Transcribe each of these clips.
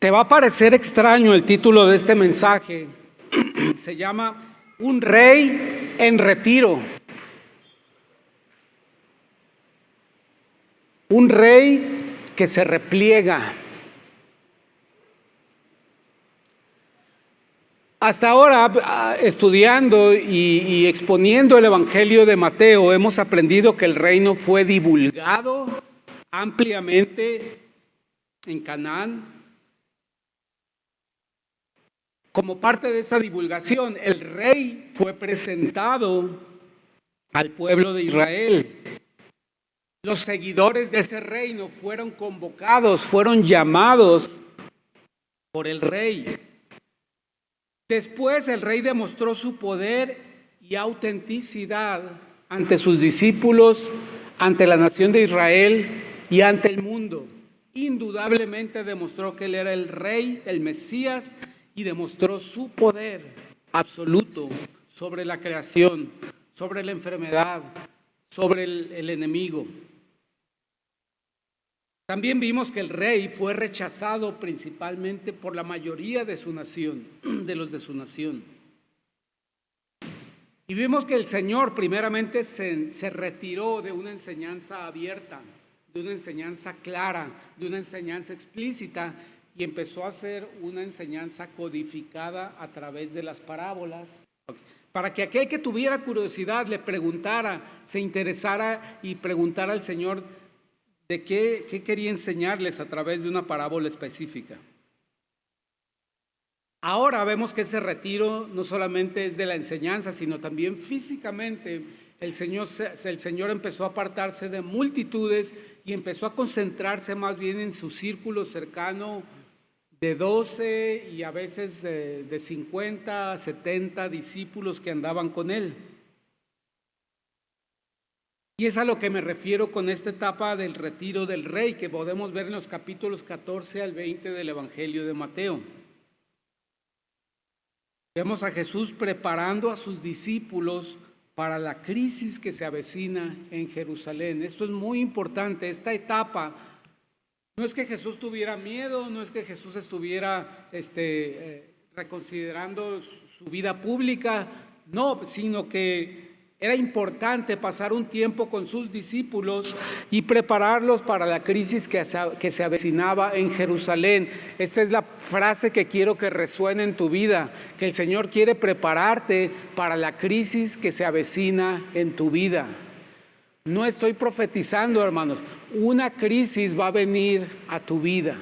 Te va a parecer extraño el título de este mensaje. Se llama Un rey en retiro. Un rey que se repliega. Hasta ahora, estudiando y exponiendo el Evangelio de Mateo, hemos aprendido que el reino fue divulgado ampliamente en Canaán. Como parte de esa divulgación, el rey fue presentado al pueblo de Israel. Los seguidores de ese reino fueron convocados, fueron llamados por el rey. Después el rey demostró su poder y autenticidad ante sus discípulos, ante la nación de Israel y ante el mundo. Indudablemente demostró que él era el rey, el Mesías, y demostró su poder absoluto sobre la creación, sobre la enfermedad, sobre el enemigo. También vimos que el rey fue rechazado principalmente por la mayoría de su nación, de los de su nación. Y vimos que el Señor primeramente se retiró de una enseñanza abierta, de una enseñanza clara, de una enseñanza explícita, y empezó a hacer una enseñanza codificada a través de las parábolas, para que aquel que tuviera curiosidad le preguntara, se interesara y preguntara al Señor de qué quería enseñarles a través de una parábola específica. Ahora vemos que ese retiro no solamente es de la enseñanza, sino también físicamente. El Señor empezó a apartarse de multitudes y empezó a concentrarse más bien en su círculo cercano de 12 y a veces de 50, 70 discípulos que andaban con él. Y es a lo que me refiero con esta etapa del retiro del rey, que podemos ver en los capítulos 14 al 20 del Evangelio de Mateo. Vemos a Jesús preparando a sus discípulos para la crisis que se avecina en Jerusalén. Esto es muy importante, esta etapa. No es que Jesús tuviera miedo, no es que Jesús estuviera reconsiderando su vida pública, no, sino que era importante pasar un tiempo con sus discípulos y prepararlos para la crisis que se avecinaba en Jerusalén. Esta es la frase que quiero que resuene en tu vida, que el Señor quiere prepararte para la crisis que se avecina en tu vida. No estoy profetizando, hermanos. Una crisis va a venir a tu vida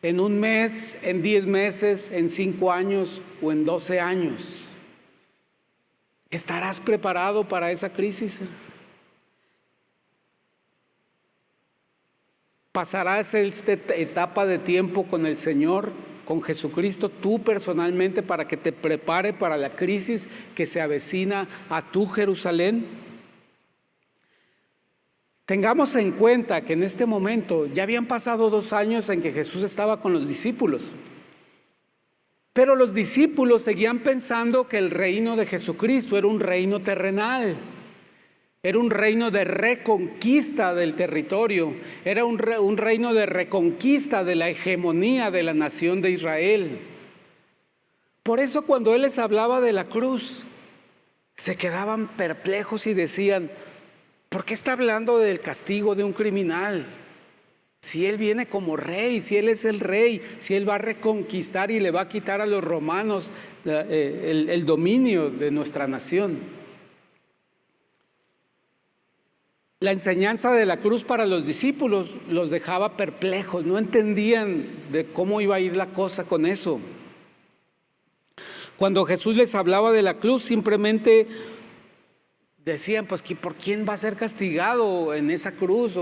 en un mes, en 10 meses, en 5 años o en 12 años. ¿Estarás preparado para esa crisis? ¿Pasarás esta etapa de tiempo con el Señor, con Jesucristo, tú personalmente, para que te prepare para la crisis que se avecina a tu Jerusalén? Tengamos en cuenta que en este momento ya habían pasado 2 años en que Jesús estaba con los discípulos. Pero los discípulos seguían pensando que el reino de Jesucristo era un reino terrenal, era un reino de reconquista del territorio, era un reino de reconquista de la hegemonía de la nación de Israel. Por eso cuando Él les hablaba de la cruz, se quedaban perplejos y decían: ¿por qué está hablando del castigo de un criminal? Si Él viene como rey, si Él es el rey, si Él va a reconquistar y le va a quitar a los romanos el dominio de nuestra nación. La enseñanza de la cruz para los discípulos los dejaba perplejos, no entendían de cómo iba a ir la cosa con eso. Cuando Jesús les hablaba de la cruz, simplemente decían: pues ¿por quién va a ser castigado en esa cruz?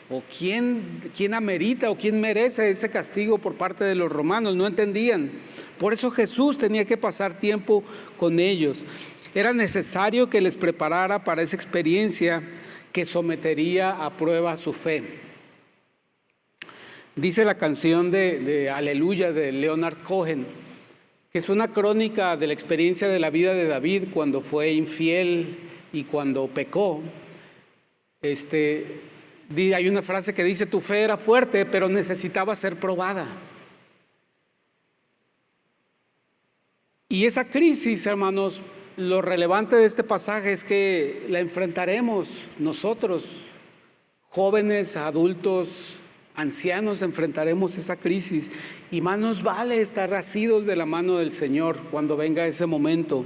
¿O quién amerita o quién merece ese castigo por parte de los romanos? No entendían. Por eso Jesús tenía que pasar tiempo con ellos. Era necesario que les preparara para esa experiencia que sometería a prueba su fe. Dice la canción de Aleluya de Leonard Cohen, que es una crónica de la experiencia de la vida de David cuando fue infiel y cuando pecó. Hay una frase que dice: tu fe era fuerte, pero necesitaba ser probada. Y esa crisis, hermanos, lo relevante de este pasaje es que la enfrentaremos nosotros, jóvenes, adultos, ancianos, enfrentaremos esa crisis. Y más nos vale estar asidos de la mano del Señor cuando venga ese momento,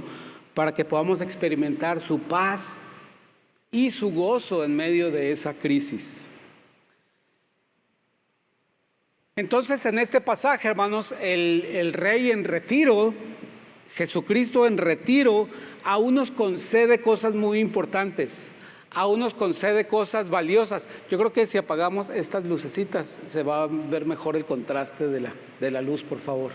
para que podamos experimentar su paz y su gozo en medio de esa crisis. Entonces, en este pasaje, hermanos, el rey en retiro, Jesucristo en retiro, aún nos concede cosas muy importantes, aún nos concede cosas valiosas. Yo creo que si apagamos estas lucecitas se va a ver mejor el contraste de la luz, por favor.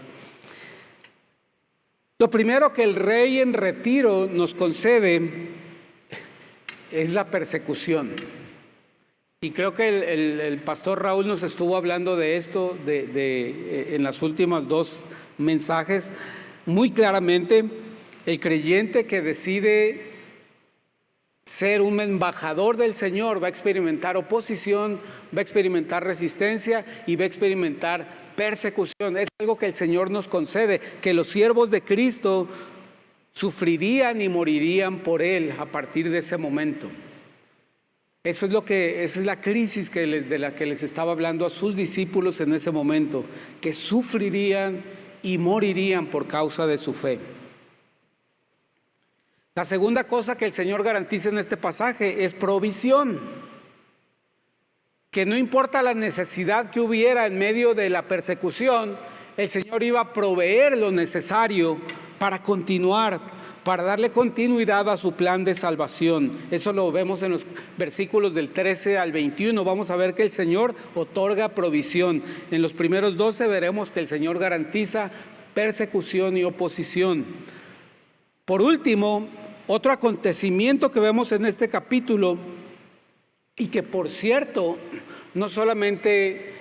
Lo primero que el rey en retiro nos concede es la persecución. Y creo que el pastor Raúl nos estuvo hablando de esto en las últimas dos mensajes. Muy claramente, el creyente que decide ser un embajador del Señor va a experimentar oposición, va a experimentar resistencia y va a experimentar persecución. Es algo que el Señor nos concede, que los siervos de Cristo sufrirían y morirían por Él a partir de ese momento. Esa es la crisis de la que les estaba hablando a sus discípulos en ese momento, que sufrirían y morirían por causa de su fe. La segunda cosa que el Señor garantiza en este pasaje es provisión. Que no importa la necesidad que hubiera en medio de la persecución, el Señor iba a proveer lo necesario para continuar, para darle continuidad a su plan de salvación. Eso lo vemos en los versículos del 13 al 21. Vamos a ver que el Señor otorga provisión. En los primeros 12 veremos que el Señor garantiza persecución y oposición. Por último, otro acontecimiento que vemos en este capítulo, y que por cierto no solamente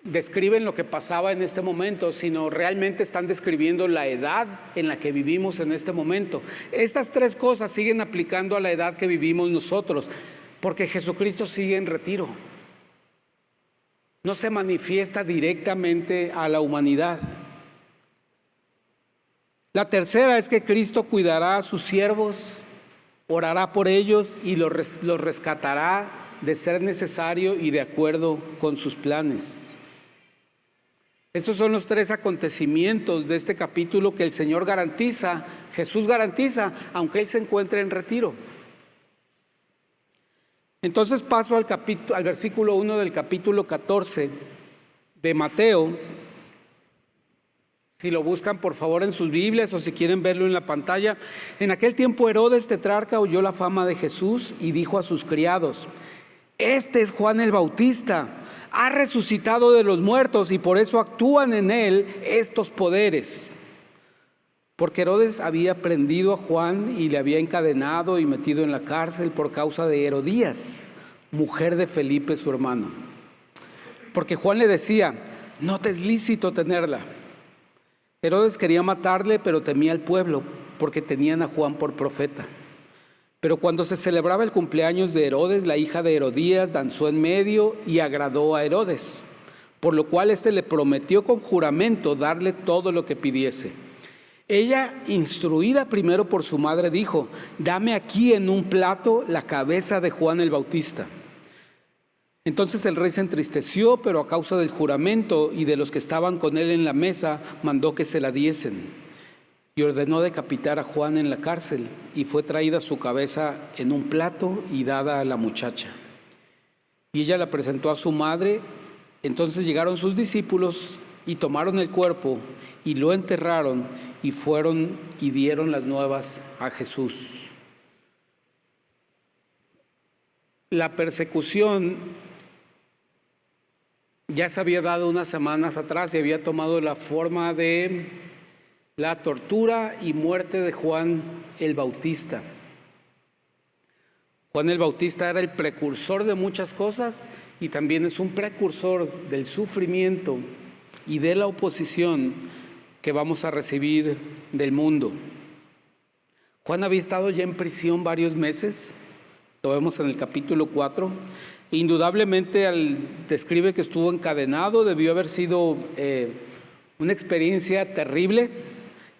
describen lo que pasaba en este momento, sino realmente están describiendo la edad en la que vivimos en este momento. Estas tres cosas siguen aplicando a la edad que vivimos nosotros, porque Jesucristo sigue en retiro. No se manifiesta directamente a la humanidad. La tercera es que Cristo cuidará a sus siervos, orará por ellos y los rescatará de ser necesario y de acuerdo con sus planes. Estos son los tres acontecimientos de este capítulo que el Señor garantiza, Jesús garantiza, aunque Él se encuentre en retiro. Entonces paso al versículo 1 del capítulo 14 de Mateo. Si lo buscan por favor en sus Biblias o si quieren verlo en la pantalla. En aquel tiempo Herodes tetrarca oyó la fama de Jesús y dijo a sus criados: este es Juan el Bautista, ha resucitado de los muertos y por eso actúan en él estos poderes. Porque Herodes había prendido a Juan y le había encadenado y metido en la cárcel por causa de Herodías, mujer de Felipe su hermano. Porque Juan le decía: no te es lícito tenerla. Herodes quería matarle, pero temía al pueblo, porque tenían a Juan por profeta. Pero cuando se celebraba el cumpleaños de Herodes, la hija de Herodías danzó en medio y agradó a Herodes, por lo cual éste le prometió con juramento darle todo lo que pidiese. Ella, instruida primero por su madre, dijo: dame aquí en un plato la cabeza de Juan el Bautista. Entonces el rey se entristeció, pero a causa del juramento y de los que estaban con él en la mesa, mandó que se la diesen. Y ordenó decapitar a Juan en la cárcel, y fue traída su cabeza en un plato y dada a la muchacha. Y ella la presentó a su madre. Entonces llegaron sus discípulos y tomaron el cuerpo y lo enterraron, y fueron y dieron las nuevas a Jesús. La persecución ya se había dado unas semanas atrás y había tomado la forma de la tortura y muerte de Juan el Bautista. Juan el Bautista era el precursor de muchas cosas y también es un precursor del sufrimiento y de la oposición que vamos a recibir del mundo. Juan había estado ya en prisión varios meses, lo vemos en el capítulo 4. Indudablemente describe que estuvo encadenado, debió haber sido una experiencia terrible.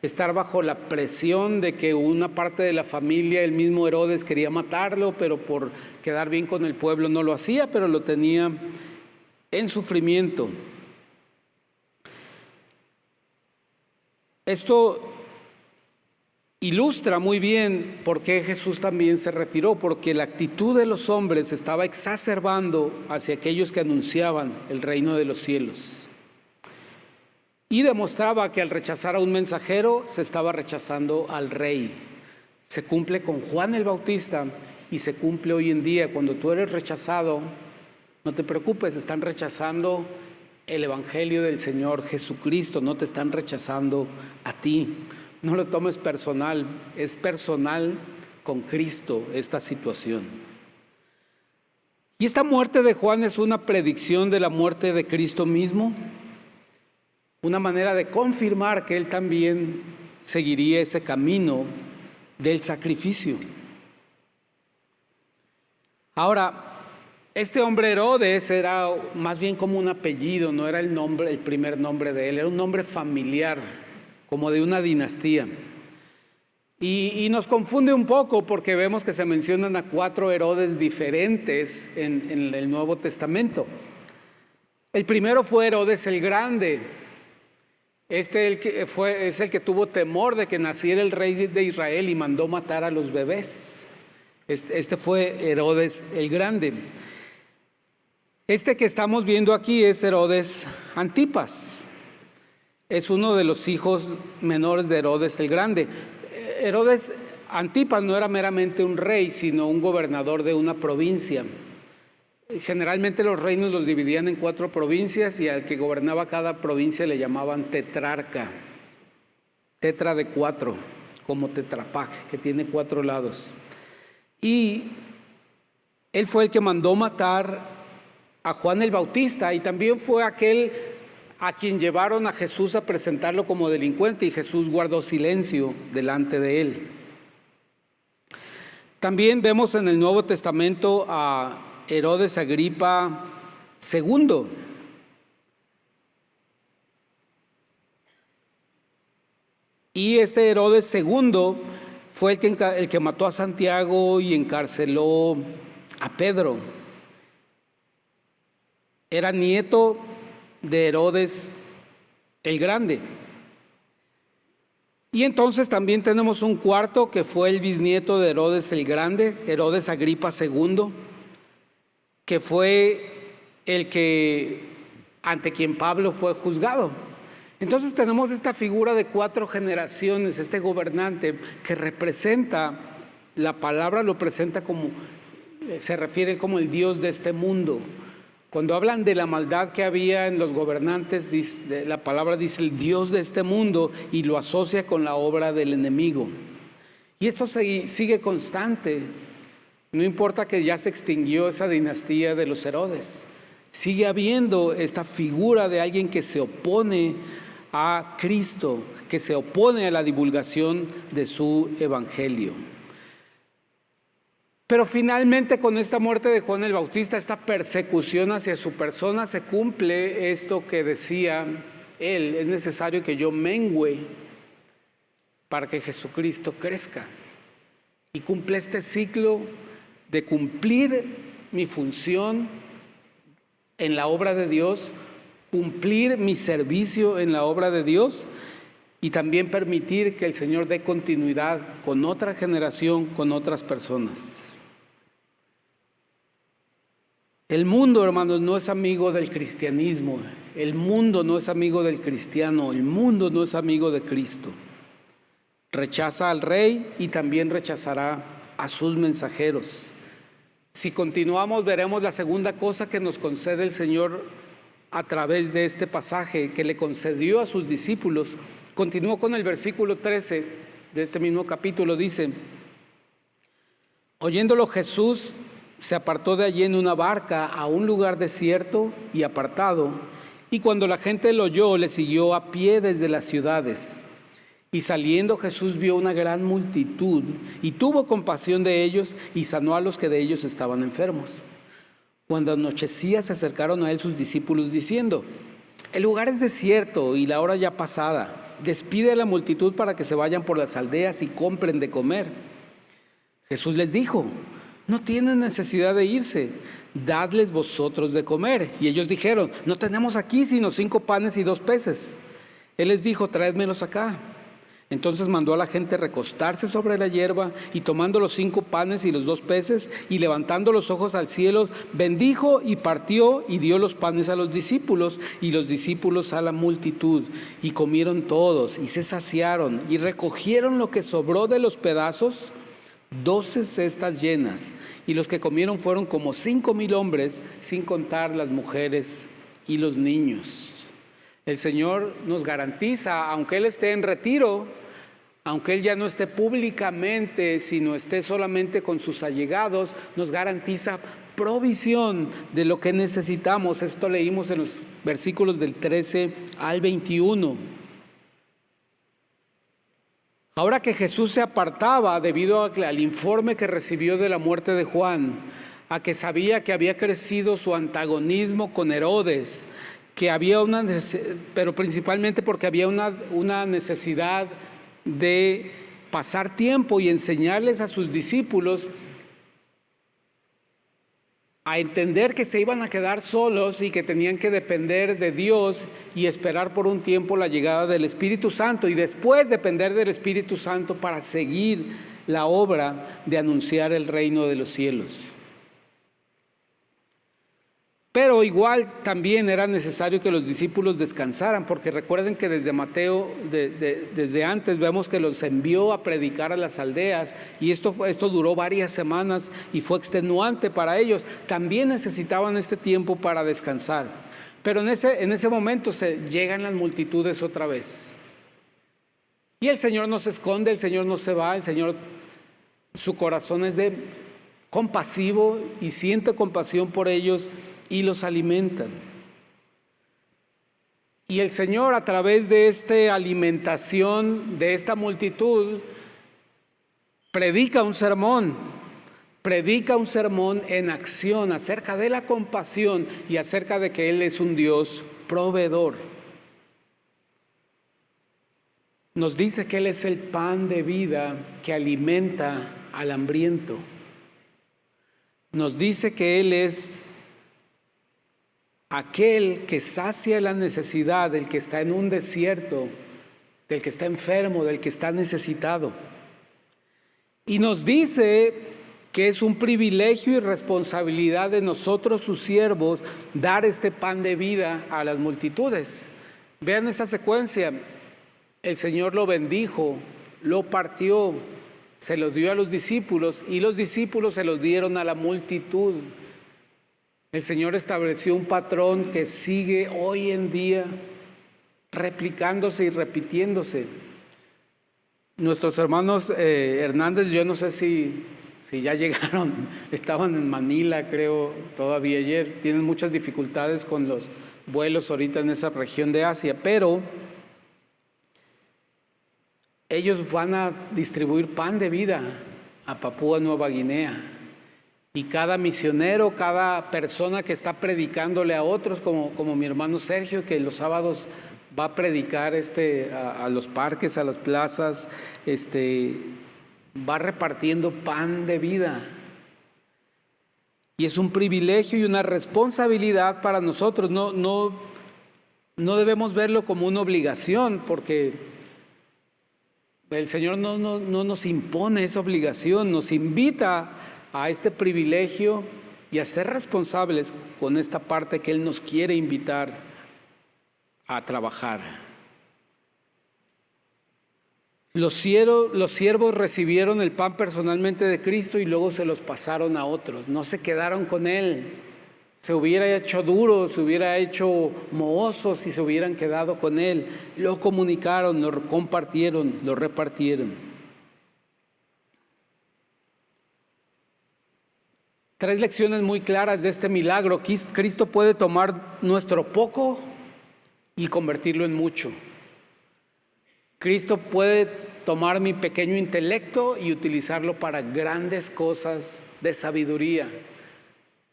estar bajo la presión de que una parte de la familia, el mismo Herodes, quería matarlo, pero por quedar bien con el pueblo no lo hacía, pero lo tenía en sufrimiento. Esto ilustra muy bien por qué Jesús también se retiró, porque la actitud de los hombres estaba exacerbando hacia aquellos que anunciaban el reino de los cielos. Y demostraba que al rechazar a un mensajero se estaba rechazando al rey. Se cumple con Juan el Bautista y se cumple hoy en día. Cuando tú eres rechazado, no te preocupes, están rechazando el evangelio del Señor Jesucristo, no te están rechazando a ti. No lo tomes personal, es personal con Cristo esta situación. Y esta muerte de Juan es una predicción de la muerte de Cristo mismo, una manera de confirmar que él también seguiría ese camino del sacrificio. Ahora, este hombre Herodes era más bien como un apellido, no era el primer nombre de él, era un nombre familiar, como de una dinastía. Y nos confunde un poco porque vemos que se mencionan a 4 Herodes diferentes en el Nuevo Testamento. El primero fue Herodes el Grande. Es el que tuvo temor de que naciera el rey de Israel y mandó matar a los bebés. Este fue Herodes el Grande. Este que estamos viendo aquí es Herodes Antipas. Es uno de los hijos menores de Herodes el Grande. Herodes Antipas no era meramente un rey, sino un gobernador de una provincia. Generalmente los reinos los dividían en 4 provincias y al que gobernaba cada provincia le llamaban tetrarca. Tetra de 4, como Tetrapac, que tiene 4 lados. Y él fue el que mandó matar a Juan el Bautista y también fue aquel a quien llevaron a Jesús a presentarlo como delincuente y Jesús guardó silencio delante de él. También vemos en el Nuevo Testamento a Herodes Agripa II. Y este Herodes II fue el que mató a Santiago y encarceló a Pedro. Era nieto de Herodes el Grande. Y entonces también tenemos un cuarto que fue el bisnieto de Herodes el Grande, Herodes Agripa II, que fue el que ante quien Pablo fue juzgado. Entonces tenemos esta figura de 4 generaciones, este gobernante que representa, la palabra lo presenta como, se refiere como el Dios de este mundo. Cuando hablan de la maldad que había en los gobernantes, la palabra dice el Dios de este mundo y lo asocia con la obra del enemigo. Y esto sigue constante. No importa que ya se extinguió esa dinastía de los Herodes. Sigue habiendo esta figura de alguien que se opone a Cristo, que se opone a la divulgación de su evangelio. Pero finalmente con esta muerte de Juan el Bautista, esta persecución hacia su persona, se cumple esto que decía él: es necesario que yo mengüe para que Jesucristo crezca. Y cumple este ciclo de cumplir mi función en la obra de Dios, cumplir mi servicio en la obra de Dios y también permitir que el Señor dé continuidad con otra generación, con otras personas. El mundo, hermanos, no es amigo del cristianismo. El mundo no es amigo del cristiano. El mundo no es amigo de Cristo. Rechaza al rey y también rechazará a sus mensajeros. Si continuamos, veremos la segunda cosa que nos concede el Señor a través de este pasaje que le concedió a sus discípulos. Continúo con el versículo 13 de este mismo capítulo. Dice: oyéndolo Jesús se apartó de allí en una barca a un lugar desierto y apartado, y cuando la gente lo oyó, le siguió a pie desde las ciudades. Y saliendo Jesús vio una gran multitud y tuvo compasión de ellos y sanó a los que de ellos estaban enfermos. Cuando anochecía se acercaron a él sus discípulos diciendo: el lugar es desierto y la hora ya pasada. despide a la multitud para que se vayan por las aldeas y compren de comer. Jesús les dijo: no tienen necesidad de irse, dadles vosotros de comer. Y ellos dijeron: no tenemos aquí sino 5 panes y 2 peces. Él les dijo: traédmelos acá. Entonces mandó a la gente recostarse sobre la hierba, y tomando los 5 panes y los 2 peces, y levantando los ojos al cielo, bendijo y partió, y dio los panes a los discípulos, y los discípulos a la multitud. Y comieron todos, y se saciaron, y recogieron lo que sobró de los pedazos, 12 cestas llenas. Y los que comieron fueron como 5,000 hombres, sin contar las mujeres y los niños. El Señor nos garantiza, aunque Él esté en retiro, aunque Él ya no esté públicamente, sino esté solamente con sus allegados, nos garantiza provisión de lo que necesitamos. Esto leímos en los versículos del 13 al 21. Ahora que Jesús se apartaba debido al informe que recibió de la muerte de Juan, a que sabía que había crecido su antagonismo con Herodes, que había pero principalmente porque había una necesidad de pasar tiempo y enseñarles a sus discípulos a entender que se iban a quedar solos y que tenían que depender de Dios y esperar por un tiempo la llegada del Espíritu Santo, y después depender del Espíritu Santo para seguir la obra de anunciar el reino de los cielos. Pero igual también era necesario que los discípulos descansaran, porque recuerden que desde Mateo, desde antes vemos que los envió a predicar a las aldeas, y esto duró varias semanas y fue extenuante para ellos. También necesitaban este tiempo para descansar. Pero en ese momento llegan las multitudes otra vez. Y el Señor no se esconde, el Señor no se va, el Señor, su corazón es compasivo y siente compasión por ellos y los alimentan. Y el Señor, a través de esta alimentación de esta multitud, predica un sermón en acción acerca de la compasión y acerca de que Él es un Dios proveedor. Nos dice que Él es el pan de vida que alimenta al hambriento. Nos dice que Él es aquel que sacia la necesidad del que está en un desierto, del que está enfermo, del que está necesitado. Y nos dice que es un privilegio y responsabilidad de nosotros, sus siervos, dar este pan de vida a las multitudes. Vean esa secuencia. El Señor lo bendijo, lo partió, se lo dio a los discípulos, y los discípulos se lo dieron a la multitud. El Señor estableció un patrón que sigue hoy en día replicándose y repitiéndose. Nuestros hermanos Hernández, yo no sé si ya llegaron, estaban en Manila, creo, todavía ayer. Tienen muchas dificultades con los vuelos ahorita en esa región de Asia, pero ellos van a distribuir pan de vida a Papúa Nueva Guinea. Y cada misionero, cada persona que está predicándole a otros, como mi hermano Sergio, que los sábados va a predicar a los parques, a las plazas, va repartiendo pan de vida. Y es un privilegio y una responsabilidad para nosotros. No debemos verlo como una obligación, porque el Señor no nos impone esa obligación, nos invita a este privilegio y a ser responsables con esta parte que Él nos quiere invitar a trabajar. Los siervos recibieron el pan personalmente de Cristo y luego se los pasaron a otros. No se quedaron con Él. Se hubiera hecho duro, se hubiera hecho mohoso si se hubieran quedado con Él. Lo comunicaron, lo compartieron, lo repartieron. 3 lecciones muy claras de este milagro. Cristo puede tomar nuestro poco y convertirlo en mucho. Cristo puede tomar mi pequeño intelecto y utilizarlo para grandes cosas de sabiduría.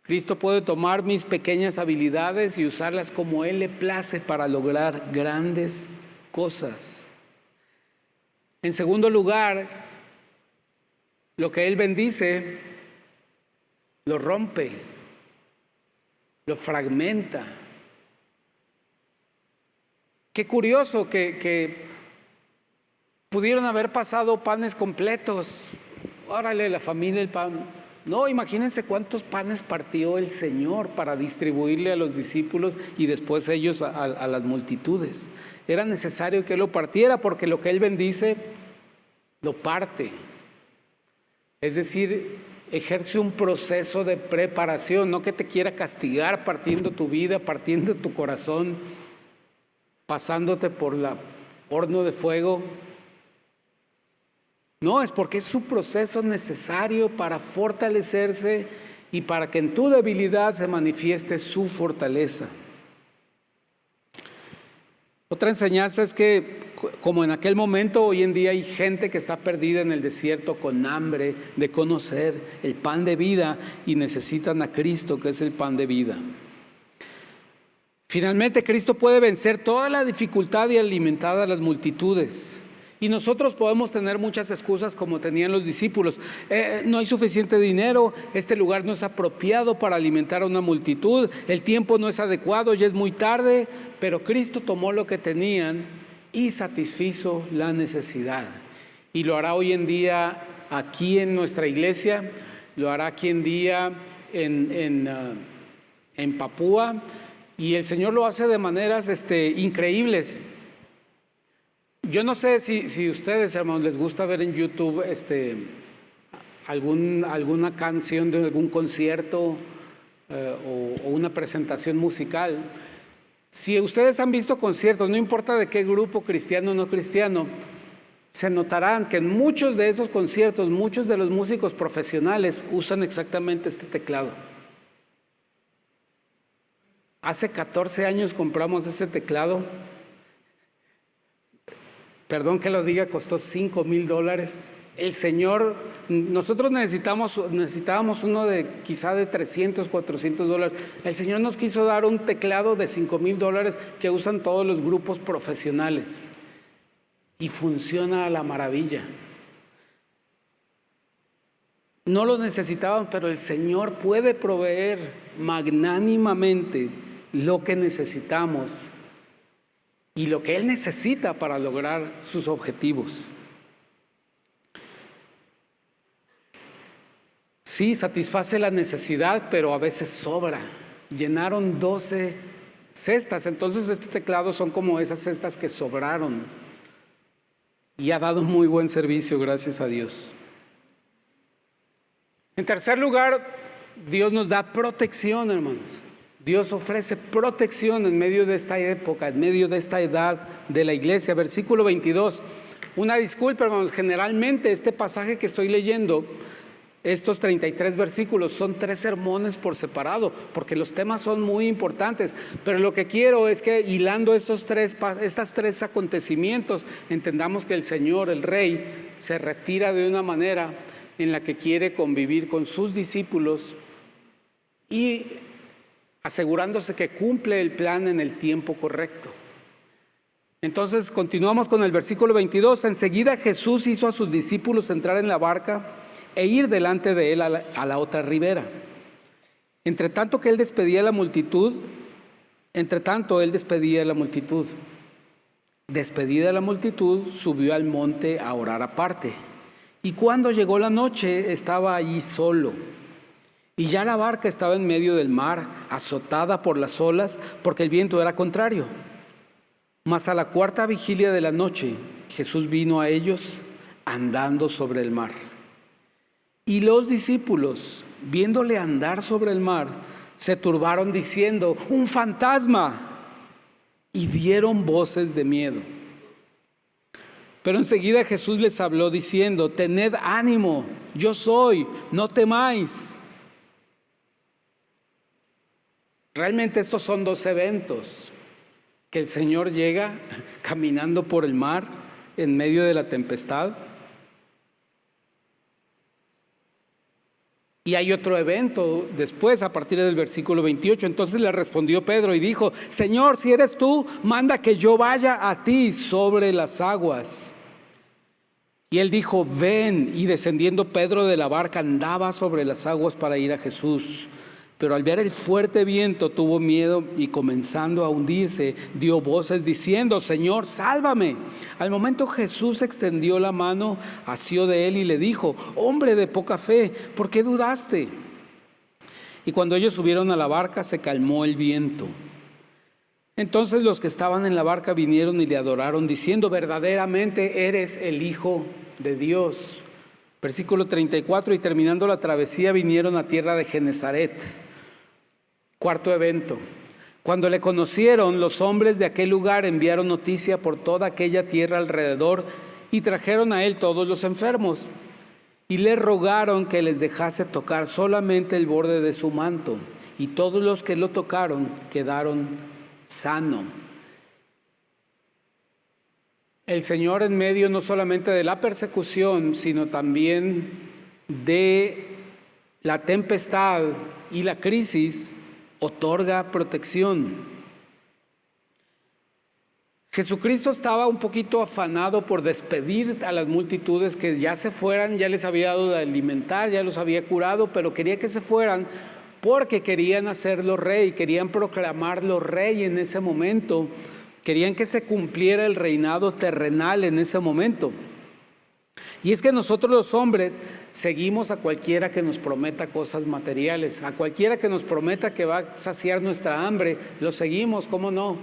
Cristo puede tomar mis pequeñas habilidades y usarlas como Él le place para lograr grandes cosas. En segundo lugar, lo que Él bendice, lo rompe, lo fragmenta. Qué curioso que pudieron haber pasado panes completos. Órale, la familia, el pan. No, imagínense cuántos panes partió el Señor para distribuirle a los discípulos y después ellos a las multitudes. Era necesario que Él lo partiera porque lo que Él bendice, lo parte. Es decir, ejerce un proceso de preparación, no que te quiera castigar partiendo tu vida, partiendo tu corazón, pasándote por el horno de fuego. No, es porque es su proceso necesario para fortalecerse y para que en tu debilidad se manifieste su fortaleza. Otra enseñanza es que, como en aquel momento, hoy en día hay gente que está perdida en el desierto con hambre de conocer el pan de vida y necesitan a Cristo, que es el pan de vida. Finalmente, Cristo puede vencer toda la dificultad y alimentar a las multitudes. Y nosotros podemos tener muchas excusas como tenían los discípulos. No hay suficiente dinero, este lugar no es apropiado para alimentar a una multitud, el tiempo no es adecuado, ya es muy tarde, pero Cristo tomó lo que tenían y satisfizo la necesidad. Y lo hará hoy en día aquí en nuestra iglesia, lo hará aquí en día en Papúa, y el Señor lo hace de maneras increíbles. Yo no sé si ustedes, hermanos, les gusta ver en YouTube alguna canción de algún concierto o una presentación musical. Si ustedes han visto conciertos, no importa de qué grupo, cristiano o no cristiano, se notarán que en muchos de esos conciertos, muchos de los músicos profesionales usan exactamente este teclado. Hace 14 años compramos ese teclado. Perdón que lo diga, costó $5,000. El Señor, nosotros necesitábamos uno quizá de $300, $400. El Señor nos quiso dar un teclado de $5,000 que usan todos los grupos profesionales. Y funciona a la maravilla. No lo necesitaban, pero el Señor puede proveer magnánimamente lo que necesitamos y lo que Él necesita para lograr sus objetivos. Sí, satisface la necesidad, pero a veces sobra. Llenaron 12 cestas, entonces este teclado son como esas cestas que sobraron. Y ha dado muy buen servicio, gracias a Dios. En tercer lugar, Dios nos da protección, hermanos. Dios ofrece protección en medio de esta época, en medio de esta edad de la iglesia. Versículo 22. Una disculpa, hermanos, generalmente este pasaje que estoy leyendo, estos 33 versículos, son 3 sermones por separado, porque los temas son muy importantes. Pero lo que quiero es que hilando estos tres acontecimientos, entendamos que el Señor, el Rey, se retira de una manera en la que quiere convivir con sus discípulos y asegurándose que cumple el plan en el tiempo correcto. Entonces continuamos con el versículo 22. Enseguida Jesús hizo a sus discípulos entrar en la barca e ir delante de él a la otra ribera. Entre tanto él despedía a la multitud. Despedida la multitud, subió al monte a orar aparte. Y cuando llegó la noche, estaba allí solo. Y ya la barca estaba en medio del mar, azotada por las olas, porque el viento era contrario. Mas a la 4ª vigilia de la noche, Jesús vino a ellos andando sobre el mar. Y los discípulos, viéndole andar sobre el mar, se turbaron diciendo: ¡un fantasma! Y dieron voces de miedo. Pero enseguida Jesús les habló diciendo: tened ánimo, yo soy, no temáis. Realmente estos son 2 eventos, que el Señor llega caminando por el mar en medio de la tempestad. Y hay otro evento después, a partir del versículo 28. Entonces le respondió Pedro y dijo: Señor, si eres tú, manda que yo vaya a ti sobre las aguas. Y él dijo: ven. Y descendiendo Pedro de la barca, andaba sobre las aguas para ir a Jesús. Pero al ver el fuerte viento tuvo miedo y, comenzando a hundirse, dio voces diciendo: Señor, sálvame. Al momento Jesús extendió la mano, asió de él y le dijo: hombre de poca fe, ¿por qué dudaste? Y cuando ellos subieron a la barca, se calmó el viento. Entonces los que estaban en la barca vinieron y le adoraron, diciendo: verdaderamente eres el Hijo de Dios. Versículo 34, y terminando la travesía vinieron a tierra de Genesaret. Cuarto evento. Cuando le conocieron, los hombres de aquel lugar enviaron noticia por toda aquella tierra alrededor y trajeron a él todos los enfermos y le rogaron que les dejase tocar solamente el borde de su manto, y todos los que lo tocaron quedaron sanos. El Señor, en medio no solamente de la persecución, sino también de la tempestad y la crisis, otorga protección. Jesucristo estaba un poquito afanado por despedir a las multitudes, que ya se fueran, ya les había dado de alimentar, ya los había curado, pero quería que se fueran porque querían hacerlo rey, querían proclamarlo rey en ese momento, querían que se cumpliera el reinado terrenal en ese momento. Y es que nosotros los hombres seguimos a cualquiera que nos prometa cosas materiales, a cualquiera que nos prometa que va a saciar nuestra hambre, lo seguimos, ¿cómo no?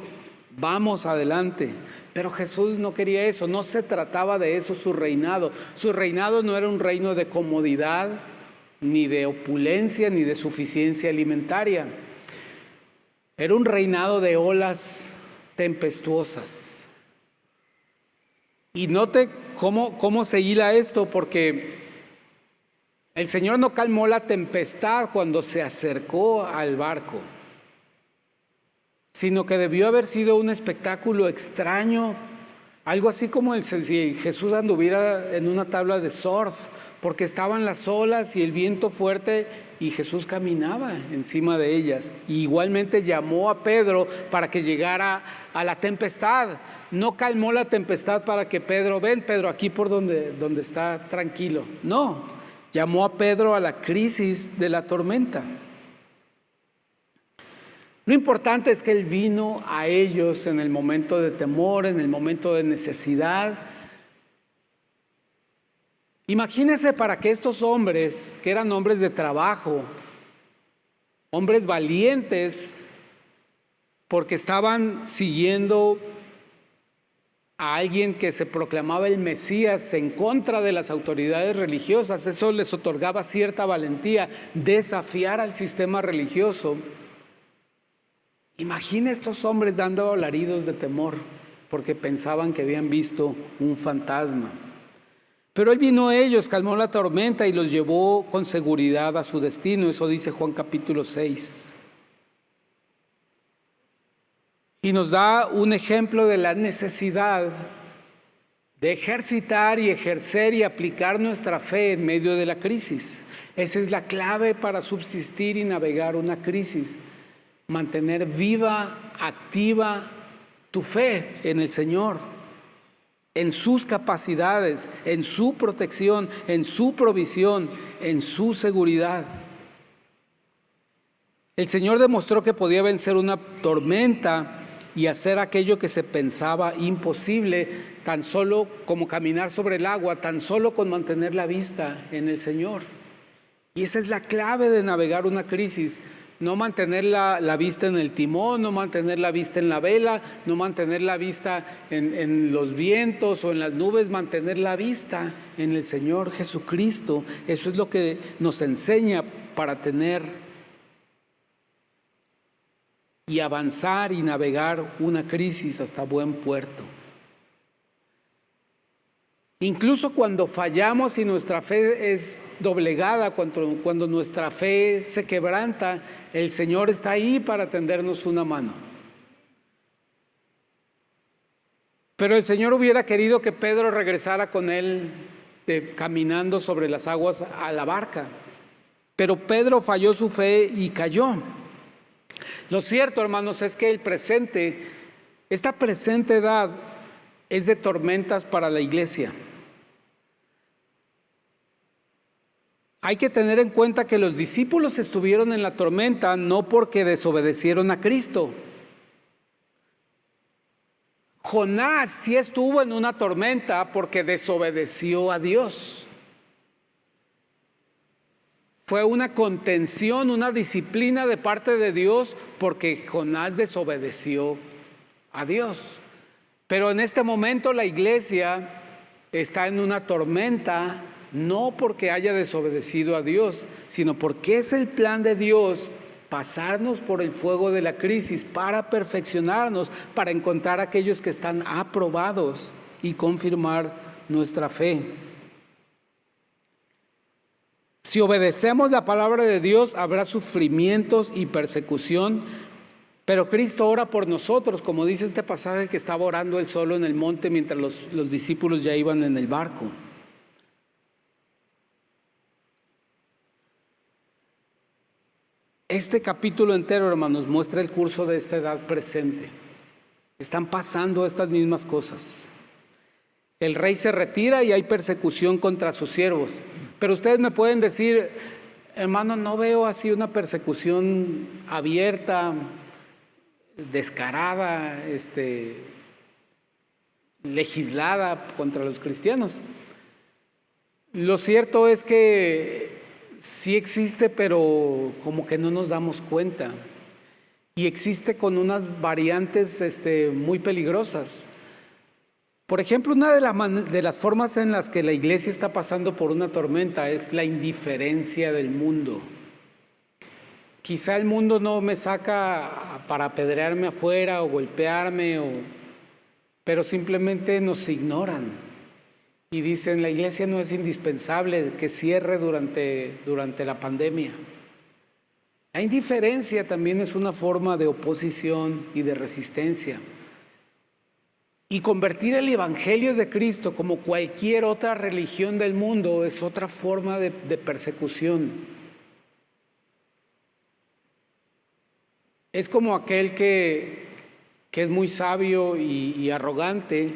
Vamos adelante. Pero Jesús no quería eso, no se trataba de eso su reinado. Su reinado no era un reino de comodidad, ni de opulencia, ni de suficiencia alimentaria. Era un reinado de olas tempestuosas. Y note cómo se hila esto, porque el Señor no calmó la tempestad cuando se acercó al barco, sino que debió haber sido un espectáculo extraño, algo así como si Jesús anduviera en una tabla de surf, porque estaban las olas y el viento fuerte y Jesús caminaba encima de ellas. Y igualmente llamó a Pedro para que llegara a la tempestad. No calmó la tempestad para que Pedro: ven Pedro, aquí por donde está tranquilo. No, llamó a Pedro a la crisis de la tormenta. Lo importante es que Él vino a ellos en el momento de temor, en el momento de necesidad. Imagínense, para que estos hombres, que eran hombres de trabajo, hombres valientes, porque estaban siguiendo a alguien que se proclamaba el Mesías en contra de las autoridades religiosas, eso les otorgaba cierta valentía, desafiar al sistema religioso. Imagina estos hombres dando alaridos de temor porque pensaban que habían visto un fantasma. Pero Él vino a ellos, calmó la tormenta y los llevó con seguridad a su destino. Eso dice Juan capítulo 6. Y nos da un ejemplo de la necesidad de ejercitar y ejercer y aplicar nuestra fe en medio de la crisis. Esa es la clave para subsistir y navegar una crisis. Mantener viva, activa tu fe en el Señor, en sus capacidades, en su protección, en su provisión, en su seguridad. El Señor demostró que podía vencer una tormenta y hacer aquello que se pensaba imposible, tan solo como caminar sobre el agua, tan solo con mantener la vista en el Señor. Y esa es la clave de navegar una crisis. No mantener la vista en el timón, no mantener la vista en la vela, no mantener la vista en los vientos o en las nubes, mantener la vista en el Señor Jesucristo. Eso es lo que nos enseña para tener y avanzar y navegar una crisis hasta buen puerto. Incluso cuando fallamos y nuestra fe es doblegada, cuando nuestra fe se quebranta, el Señor está ahí para tendernos una mano. Pero el Señor hubiera querido que Pedro regresara con él caminando sobre las aguas a la barca. Pero Pedro falló su fe y cayó. Lo cierto, hermanos, es que esta presente edad es de tormentas para la iglesia. Hay que tener en cuenta que los discípulos estuvieron en la tormenta no porque desobedecieron a Cristo. Jonás sí estuvo en una tormenta porque desobedeció a Dios. Fue una contención, una disciplina de parte de Dios porque Jonás desobedeció a Dios. Pero en este momento la iglesia está en una tormenta, no porque haya desobedecido a Dios, sino porque es el plan de Dios pasarnos por el fuego de la crisis para perfeccionarnos, para encontrar a aquellos que están aprobados y confirmar nuestra fe. Si obedecemos la palabra de Dios, habrá sufrimientos y persecución, pero Cristo ora por nosotros, como dice este pasaje que estaba orando él solo en el monte mientras los discípulos ya iban en el barco. Este capítulo entero, hermanos, muestra el curso de esta edad presente. Están pasando estas mismas cosas. El rey se retira y hay persecución contra sus siervos. Pero ustedes me pueden decir, hermano, no veo así una persecución abierta, descarada, legislada contra los cristianos. Lo cierto es que sí existe, pero como que no nos damos cuenta. Y existe con unas variantes muy peligrosas. Por ejemplo, una de las formas en las que la iglesia está pasando por una tormenta es la indiferencia del mundo. Quizá el mundo no me saca para apedrearme afuera o golpearme, pero simplemente nos ignoran y dicen la iglesia no es indispensable, que cierre durante la pandemia. La indiferencia también es una forma de oposición y de resistencia. Y convertir el Evangelio de Cristo como cualquier otra religión del mundo es otra forma de persecución. Es como aquel que es muy sabio y arrogante.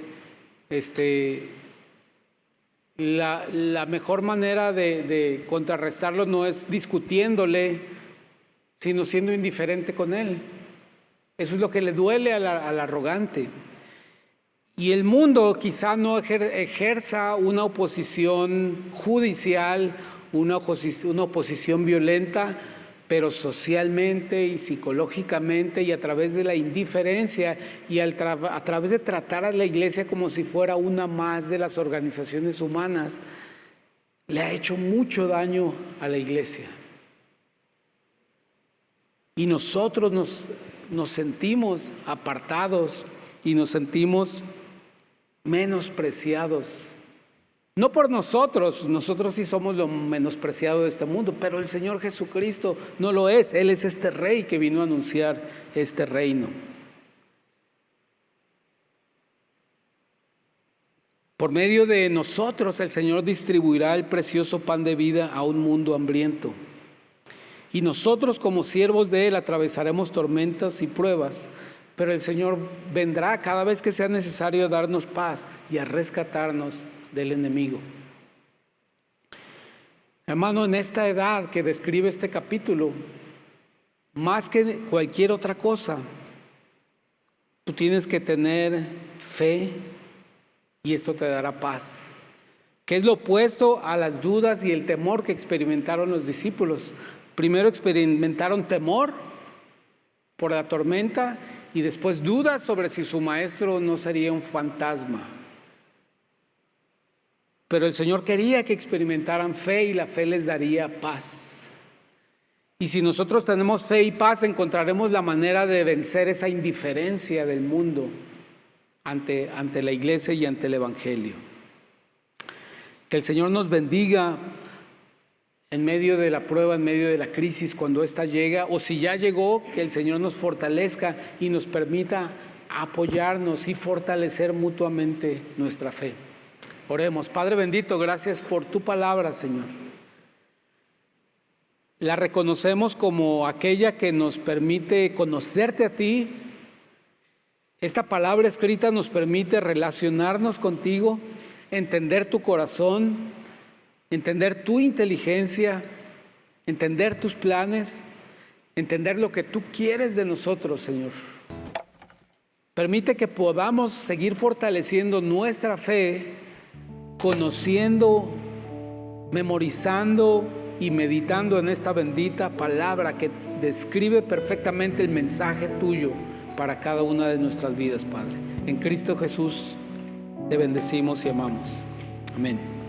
La mejor manera de contrarrestarlo no es discutiéndole, sino siendo indiferente con él. Eso es lo que le duele al arrogante. Y el mundo quizá no ejerza una oposición judicial, una oposición violenta, pero socialmente y psicológicamente y a través de la indiferencia y a través de tratar a la iglesia como si fuera una más de las organizaciones humanas, le ha hecho mucho daño a la iglesia. Y nosotros nos sentimos apartados y nos sentimos menospreciados. No por nosotros sí somos lo menospreciado de este mundo, pero el Señor Jesucristo no lo es. Él es este rey que vino a anunciar este reino. Por medio de nosotros el Señor distribuirá el precioso pan de vida a un mundo hambriento. Y nosotros como siervos de Él atravesaremos tormentas y pruebas, pero el Señor vendrá cada vez que sea necesario a darnos paz y a rescatarnos del enemigo. Hermano, en esta edad que describe este capítulo, más que cualquier otra cosa, tú tienes que tener fe y esto te dará paz, que es lo opuesto a las dudas y el temor que experimentaron los discípulos. Primero experimentaron temor por la tormenta y después dudas sobre si su maestro no sería un fantasma. Pero el Señor quería que experimentaran fe y la fe les daría paz. Y si nosotros tenemos fe y paz, encontraremos la manera de vencer esa indiferencia del mundo ante la iglesia y ante el Evangelio. Que el Señor nos bendiga en medio de la prueba, en medio de la crisis, cuando ésta llega, o si ya llegó, que el Señor nos fortalezca y nos permita apoyarnos y fortalecer mutuamente nuestra fe. Oremos. Padre bendito, gracias por tu palabra, Señor. La reconocemos como aquella que nos permite conocerte a ti. Esta palabra escrita nos permite relacionarnos contigo, entender tu corazón, entender tu inteligencia, entender tus planes, entender lo que tú quieres de nosotros, Señor. Permite que podamos seguir fortaleciendo nuestra fe, conociendo, memorizando y meditando en esta bendita palabra que describe perfectamente el mensaje tuyo para cada una de nuestras vidas, Padre. En Cristo Jesús te bendecimos y amamos. Amén.